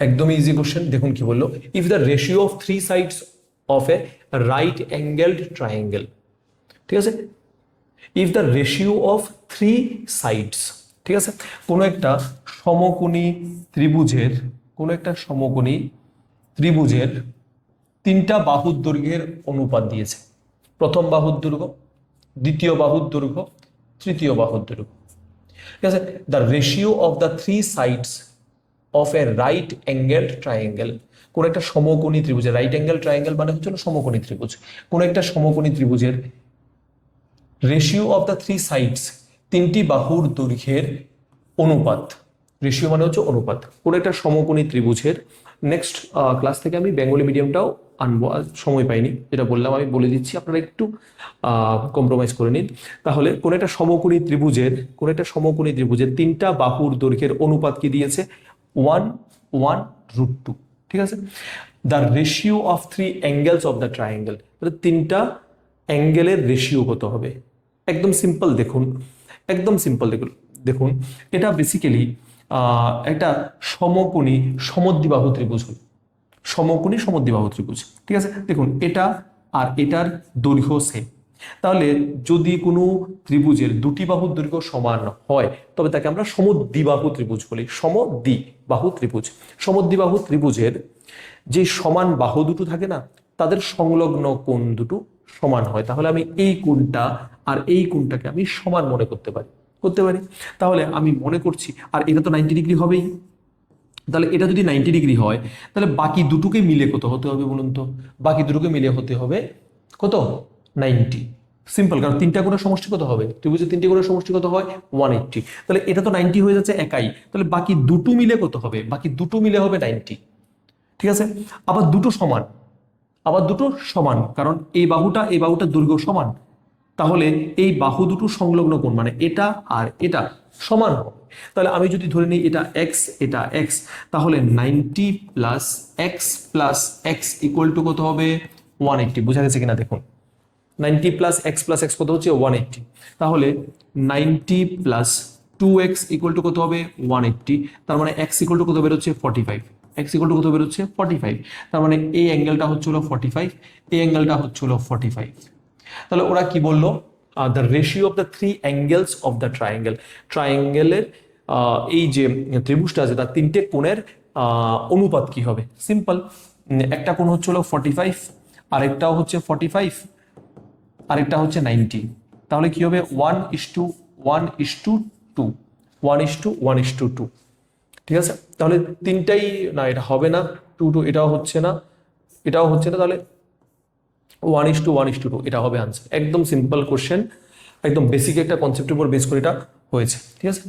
একদম easy question. দেখুন কি বললো, if the ratio of three sides of A right angled triangle, ঠিক আছে, if the ratio of three sides, ঠিক আছে, কোনো একটা সমকোণী ত্রিভুজের, কোনো একটা সমকোণী ত্রিভুজের তিনটা বাহুর দৈর্ঘ্যের অনুপাত দিয়েছে। প্রথম বাহুর দৈর্ঘ্য, দ্বিতীয় বাহুর দৈর্ঘ্য, তৃতীয় বাহুর দৈর্ঘ্য, ঠিক আছে। The ratio of the three sides of A right angle triangle, কোন একটা সমকোণী ত্রিভুজের, রাইট অ্যাঙ্গেল ট্রায়াঙ্গেল মানে হচ্ছে সমকোণী ত্রিভুজ, কোন একটা সমকোণী ত্রিভুজের ratio of the three sides, তিনটি বাহুর দৈর্ঘ্যের অনুপাত, রেশিও মানে হচ্ছে অনুপাত, কোন একটা সমকোণী ত্রিভুজের। নেক্সট ক্লাস থেকে আমি বেঙ্গলি মিডিয়ামটাও আনবো, আজ সময় পাইনি, যেটা বললাম আমি বলে দিচ্ছি, আপনারা একটু কম্প্রোমাইজ করে নিন। তাহলে কোন একটা সমকোণী ত্রিভুজের, কোন একটা সমকোণী ত্রিভুজের তিনটা বাহুর দৈর্ঘ্যের অনুপাত কি দিয়েছে, 1/√2, ঠিক আছে। The ratio of three angles of the triangle, তিনটা অ্যাঙ্গেলের রেশিও কত হবে। একদম সিম্পল, দেখুন একদম সিম্পল, দেখুন দেখুন এটা বেসিক্যালি একটা সমকোণী সমদ্বিবাহু ত্রিভুজ, সমকোণী সমদ্বিবাহু ত্রিভুজ, ঠিক আছে। দেখুন এটা আর এটার দৈর্ঘ্য সেম, তাহলে যদি কোনো ত্রিভুজের দুটি বাহুর দৈর্ঘ্য সমান হয় তবে তাকে আমরা সমদ্বিবাহু ত্রিভুজ বলি, সমদ্বিবাহু ত্রিভুজ। সমদ্বিবাহু ত্রিভুজের যে সমান বাহু দুটো থাকে না, তাদের সংলগ্ন কোণ দুটো সমান হয়, তাহলে আমি এই কোণটা আর এই কোণটাকে আমি সমান মনে করতে পারি, করতে পারি। তাহলে আমি মনে করছি, আর এটা তো 90 ডিগ্রি হবেই, তাহলে এটা যদি 90 ডিগ্রি হয় তাহলে বাকি দুটোকে মিলে কত হতে হবে বলুন তো, বাকি দুটোকে মিলে হতে হবে কত, 90। সিম্পল, কারণ তিনটা কোণের সমষ্টি কত হবে, ত্রিভুজের তিনটি কোণের সমষ্টি কত হয়, 180। তাহলে এটা তো 90 হয়ে যাচ্ছে একাই, তাহলে বাকি দুটো মিলে কত হবে, বাকি দুটো মিলে হবে 90, ঠিক আছে। আবার দুটো সমান, আবার দুটো সমান, কারণ এই বাহুটা দৈর্ঘ্য সমান, তাহলে এই বাহু দুটো সংলগ্ন কোণ মানে এটা আর এটা সমান হবে। তাহলে আমি যদি ধরে নিই এটা এক্স, এটা এক্স, তাহলে 90 প্লাস এক্স ইকুয়াল টু কত হবে, 180। বোঝা গেছে কিনা দেখুন, 90 প্লাস এক্স কত হচ্ছে, 180। তাহলে 90 প্লাস 2x ইকুয়াল টু কত হবে, 180। তার মানে x ইকুয়াল টু কত বেরোচ্ছে, 45। এক্স ইকুয়াল টু কত বেরোচ্ছে, 45। তার মানে এই অ্যাঙ্গেলটা হচ্ছে হলো 45, এই অ্যাঙ্গেলটা হচ্ছে হলো 45। তাহলে ওরা কি বললো, the ratio of the three angles of the triangle, ট্রায়াঙ্গেলের এই যে ত্রিভুজটা আছে তার তিনটে কোণের অনুপাত কি হবে। সিম্পল, একটা কোণ হচ্ছে হলো 45, আরেকটাও হচ্ছে 45, আরেকটা হচ্ছে 90। তাহলে কি হবে, 1:1:2, 1:1:2, ঠিক আছে। তাহলে তিনটাই না, এটা হবে না, 2:2 এটাও হচ্ছে না, এটাও হচ্ছে না, তাহলে 1:1:2 এটা হবে আনসার। একদম সিম্পল কোশ্চেন, একদম বেসিক একটা কনসেপ্টের উপর বেস করে এটা হয়েছে, ঠিক আছে।